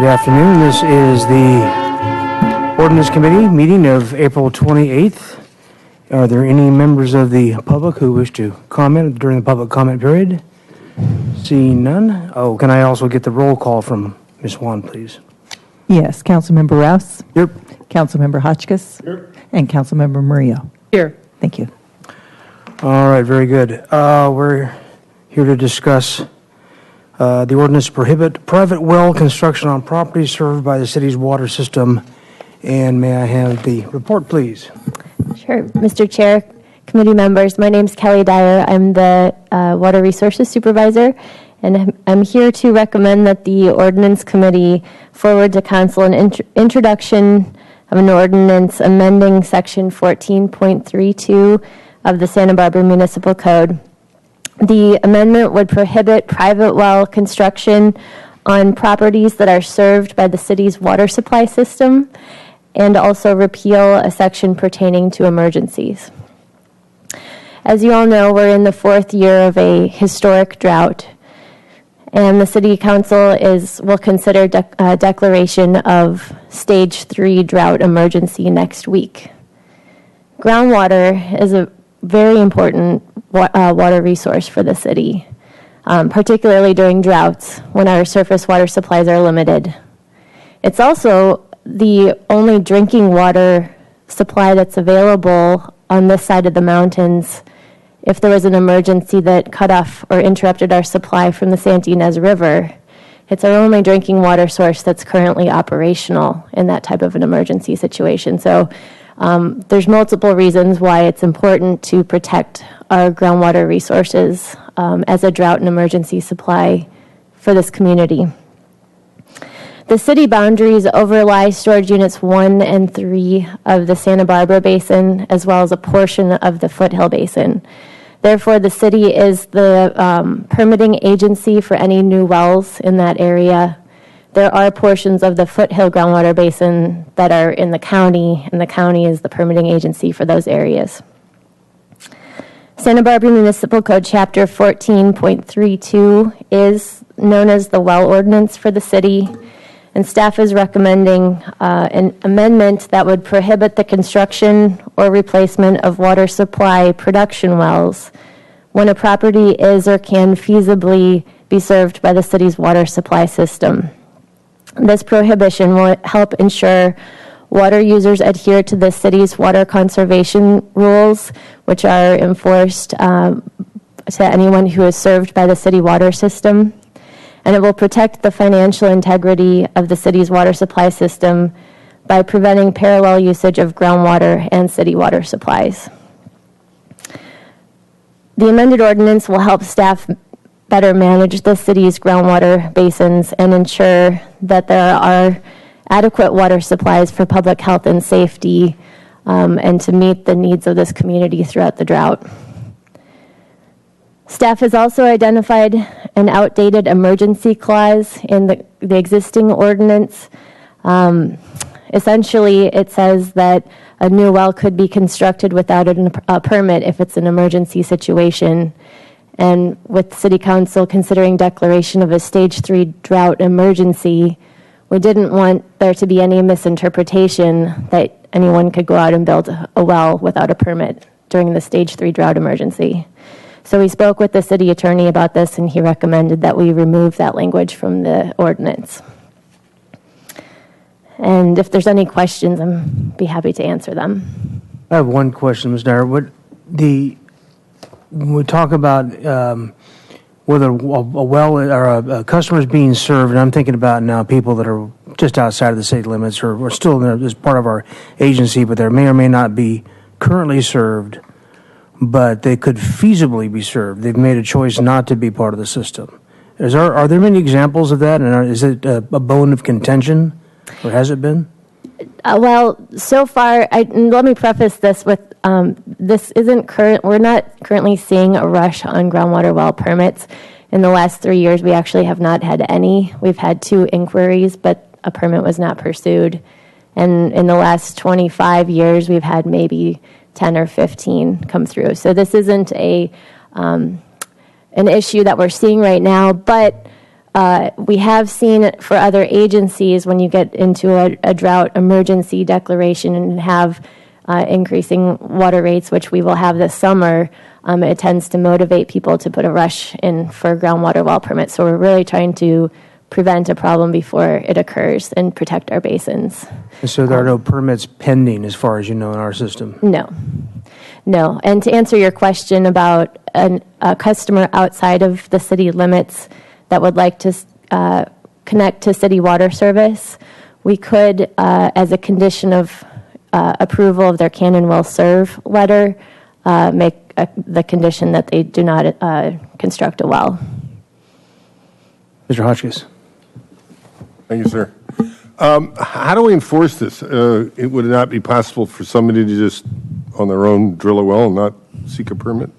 Good afternoon. This is the Ordinance Committee meeting of April 28th. Are there any members of the public who wish to comment during the public comment period? Seeing none. Oh, can I also get the roll call from Ms. Juan, please? Yes, Councilmember Rouse. Here. Councilmember Hotchkiss. Here. And Councilmember Murillo. Here. Thank you. All right, very good. We're here to discuss the ordinance to prohibit private well construction on properties served by the city's water system. And may I have the report, please? Sure. Mr. Chair, committee members, my name is Kelly Dyer. I'm the Water Resources Supervisor, and I'm here to recommend that the Ordinance Committee forward to Council an introduction of an ordinance amending Section 14.32 of the Santa Barbara Municipal Code. The amendment would prohibit private well construction on properties that are served by the city's water supply system, and also repeal a section pertaining to emergencies. As you all know, we're in the fourth year of a historic drought, and the City Council will consider declaration of Stage 3 drought emergency next week. Groundwater is a very important water resource for the city, particularly during droughts when our surface water supplies are limited. It's also the only drinking water supply that's available on this side of the mountains if there was an emergency that cut off or interrupted our supply from the Santa Ynez River. It's our only drinking water source that's currently operational in that type of an emergency situation. So there's multiple reasons why it's important to protect our groundwater resources as a drought and emergency supply for this community. The city boundaries overlie storage units 1 and 3 of the Santa Barbara Basin, as well as a portion of the Foothill Basin. Therefore, the city is the permitting agency for any new wells in that area. There are portions of the Foothill groundwater basin that are in the county, and the county is the permitting agency for those areas. Santa Barbara Municipal Code Chapter 14.32 is known as the well ordinance for the city, and staff is recommending an amendment that would prohibit the construction or replacement of water supply production wells when a property is or can feasibly be served by the city's water supply system. This prohibition will help ensure water users adhere to the city's water conservation rules, which are enforced to anyone who is served by the city water system. And it will protect the financial integrity of the city's water supply system by preventing parallel usage of groundwater and city water supplies. The amended ordinance will help staff better manage the city's groundwater basins and ensure that there are adequate water supplies for public health and safety and to meet the needs of this community throughout the drought. Staff has also identified an outdated emergency clause in the existing ordinance. Essentially, it says that a new well could be constructed without a permit if it's an emergency situation. And with City Council considering declaration of a Stage 3 drought emergency, we didn't want there to be any misinterpretation that anyone could go out and build a well without a permit during the Stage 3 drought emergency. So we spoke with the city attorney about this, and he recommended that we remove that language from the ordinance. And if there's any questions, I'd be happy to answer them. I have one question, Ms. Dyer. When we talk about whether a well or a customer is being served, and I'm thinking about now people that are just outside of the city limits or still there as part of our agency, but they may or may not be currently served, but they could feasibly be served. They've made a choice not to be part of the system. Are there many examples of that, and is it a bone of contention, or has it been? Well, so far, let me preface this with this isn't current. We're not currently seeing a rush on groundwater well permits. In the last 3 years, we actually have not had any. We've had 2 inquiries, but a permit was not pursued. And in the last 25 years, we've had maybe 10 or 15 come through. So this isn't an issue that we're seeing right now, but We have seen it for other agencies when you get into a drought emergency declaration and have increasing water rates, which we will have this summer. It tends to motivate people to put a rush in for groundwater well permits. So we're really trying to prevent a problem before it occurs and protect our basins. And so there are no permits pending, as far as you know, in our system? No. And to answer your question about a customer outside of the city limits that would like to connect to city water service, we could, as a condition of approval of their can and will serve letter, make the condition that they do not construct a well. Mr. Hotchkiss. Thank you, sir. How do we enforce this? It would not be possible for somebody to just, on their own, drill a well and not seek a permit?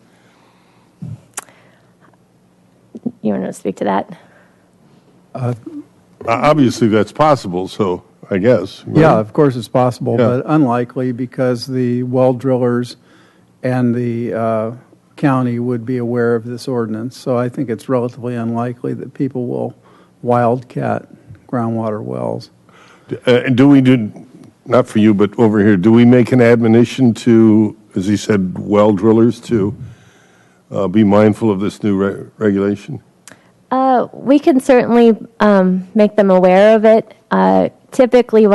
You want to speak to that? Obviously, that's possible, so I guess. Right? Yeah, of course it's possible, Yeah. but unlikely because the well drillers and the county would be aware of this ordinance. So I think it's relatively unlikely that people will wildcat groundwater wells. And do we do, not for you, but over here, do we make an admonition to, as he said, well drillers to be mindful of this new regulation? We can certainly make them aware of it. Typically,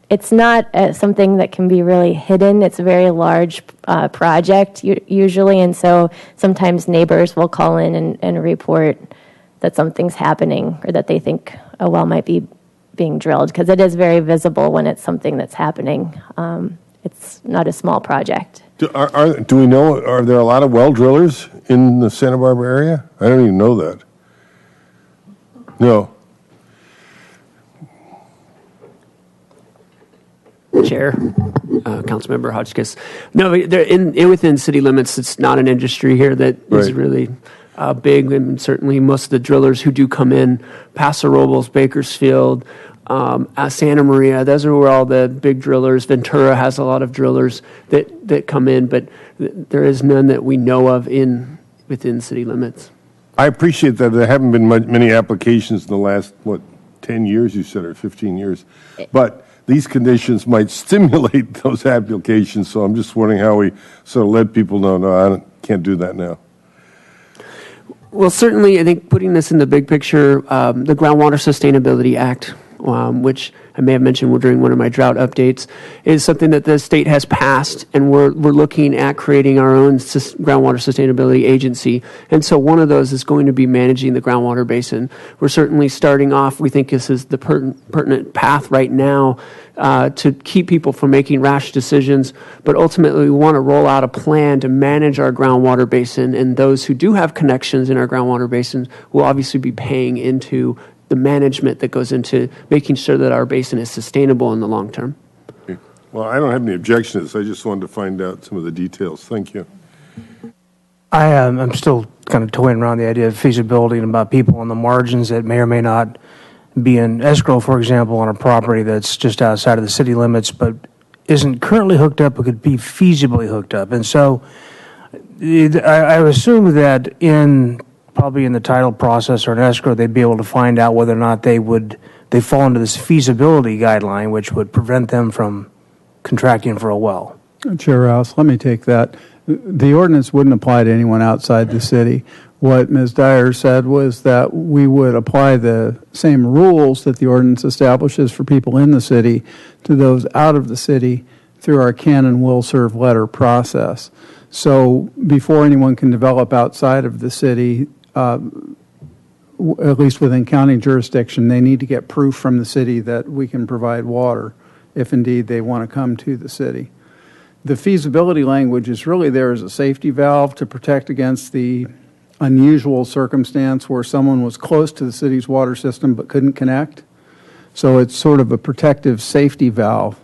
it's not something that can be really hidden. It's a very large project usually, and so sometimes neighbors will call in and report that something's happening or that they think a well might be being drilled, because it is very visible when it's something that's happening. It's not a small project. Do we know, are there a lot of well drillers in the Santa Barbara area? I don't even know that. No. Chair, Councilmember Hotchkiss. No, within city limits, it's not an industry here that is really big, and certainly most of the drillers who do come in, Paso Robles, Bakersfield, Santa Maria, those are where all the big drillers. Ventura has a lot of drillers that come in, but there is none that we know of within city limits. I appreciate that there haven't been many applications in the last, 10 years, you said, or 15 years. But these conditions might stimulate those applications, so I'm just wondering how we sort of let people know, no, I can't do that now. Well, certainly, I think putting this in the big picture, the Groundwater Sustainability Act, which I may have mentioned during one of my drought updates, is something that the state has passed, and we're looking at creating our own groundwater sustainability agency. And so one of those is going to be managing the groundwater basin. We're certainly starting off, we think this is the pertinent path right now to keep people from making rash decisions, but ultimately we want to roll out a plan to manage our groundwater basin, and those who do have connections in our groundwater basins will obviously be paying into the management that goes into making sure that our basin is sustainable in the long term. Okay. Well, I don't have any objection to this. I just wanted to find out some of the details. Thank you. I'm still kind of toying around the idea of feasibility and about people on the margins that may or may not be in escrow, for example, on a property that's just outside of the city limits but isn't currently hooked up but could be feasibly hooked up. And so I assume that probably in the title process or an escrow, they'd be able to find out whether or not they fall into this feasibility guideline, which would prevent them from contracting for a well. Chair Rouse, let me take that. The ordinance wouldn't apply to anyone outside the city. What Ms. Dyer said was that we would apply the same rules that the ordinance establishes for people in the city to those out of the city through our can and will serve letter process. So before anyone can develop outside of the city, at least within county jurisdiction, they need to get proof from the city that we can provide water, if indeed they want to come to the city. The feasibility language is really there as a safety valve to protect against the unusual circumstance where someone was close to the city's water system but couldn't connect. So it's sort of a protective safety valve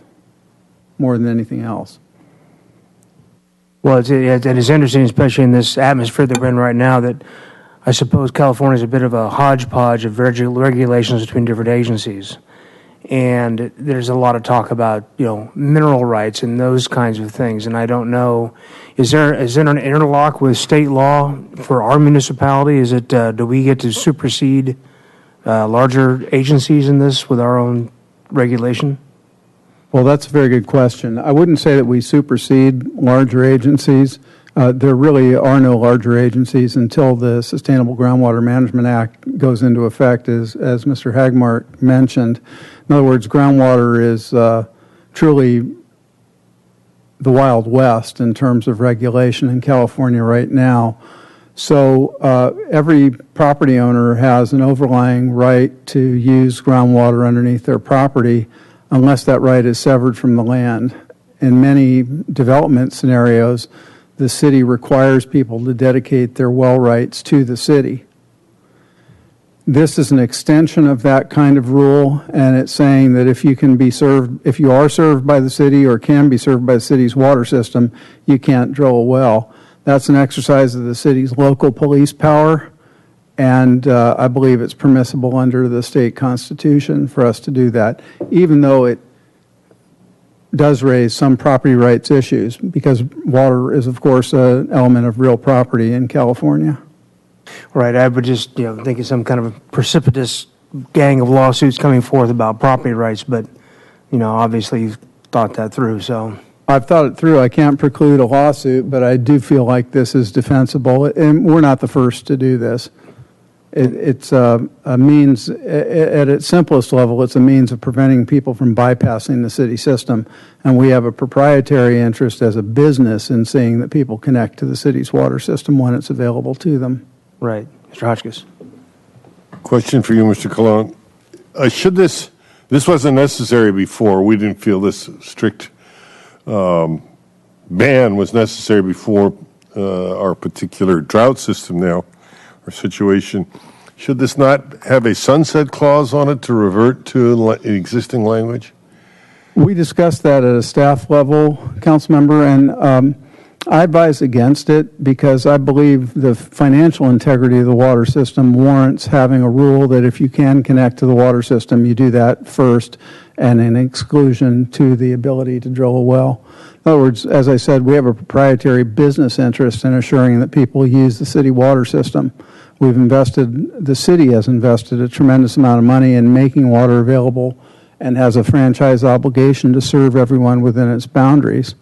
more than anything else. Well, it is interesting, especially in this atmosphere that we're in right now, that I suppose California is a bit of a hodgepodge of regulations between different agencies. And there's a lot of talk about, mineral rights and those kinds of things. And I don't know, is there an interlock with state law for our municipality? Is it, do we get to supersede larger agencies in this with our own regulation? Well, that's a very good question. I wouldn't say that we supersede larger agencies. There really are no larger agencies until the Sustainable Groundwater Management Act goes into effect, as Mr. Hagmark mentioned. In other words, groundwater is truly the Wild West in terms of regulation in California right now. So every property owner has an overlying right to use groundwater underneath their property unless that right is severed from the land. In many development scenarios, the city requires people to dedicate their well rights to the city. This is an extension of that kind of rule, and it's saying that if you are served by the city or can be served by the city's water system, you can't drill a well. That's an exercise of the city's local police power, and I believe it's permissible under the state constitution for us to do that, even though it does raise some property rights issues, because water is, of course, an element of real property in California. Right. I would just, think of some kind of a precipitous gang of lawsuits coming forth about property rights, but, obviously you've thought that through, so. I've thought it through. I can't preclude a lawsuit, but I do feel like this is defensible, and we're not the first to do this. It's a means, at its simplest level, it's a means of preventing people from bypassing the city system. And we have a proprietary interest as a business in seeing that people connect to the city's water system when it's available to them. Right. Mr. Hotchkiss. Question for you, Mr. Colon. This wasn't necessary before. We didn't feel this strict ban was necessary before our particular drought system now. Our situation. Should this not have a sunset clause on it to revert to existing language? We discussed that at a staff level, council member, and I advise against it because I believe the financial integrity of the water system warrants having a rule that if you can connect to the water system, you do that first, and an exclusion to the ability to drill a well. In other words, as I said, we have a proprietary business interest in assuring that people use the city water system. The city has invested a tremendous amount of money in making water available and has a franchise obligation to serve everyone within its boundaries.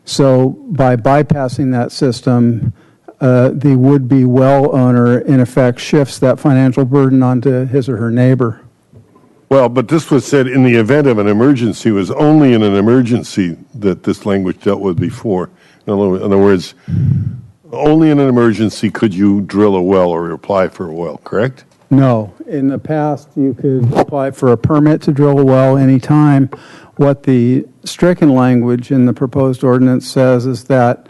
So by bypassing that system, the would-be well owner, in effect, shifts that financial burden onto his or her neighbor. Well, but this was said in the event of an emergency. It was only in an emergency that this language dealt with before. In other words, only in an emergency could you drill a well or apply for a well, correct? No. In the past, you could apply for a permit to drill a well anytime. What the stricken language in the proposed ordinance says is that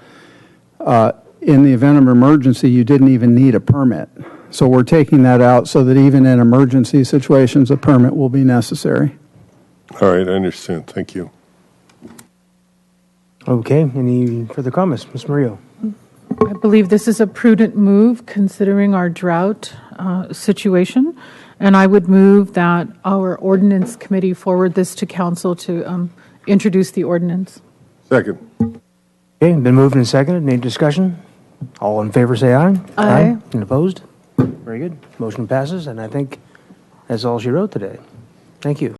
in the event of emergency, you didn't even need a permit. So we're taking that out so that even in emergency situations, a permit will be necessary. All right, I understand. Thank you. Okay. Any further comments? Ms. Murillo. I believe this is a prudent move considering our drought situation, and I would move that our ordinance committee forward this to council to introduce the ordinance. Second. Okay, been moved and seconded. Any discussion? All in favor say aye. Aye. And opposed? Very good. Motion passes, and I think that's all she wrote today. Thank you.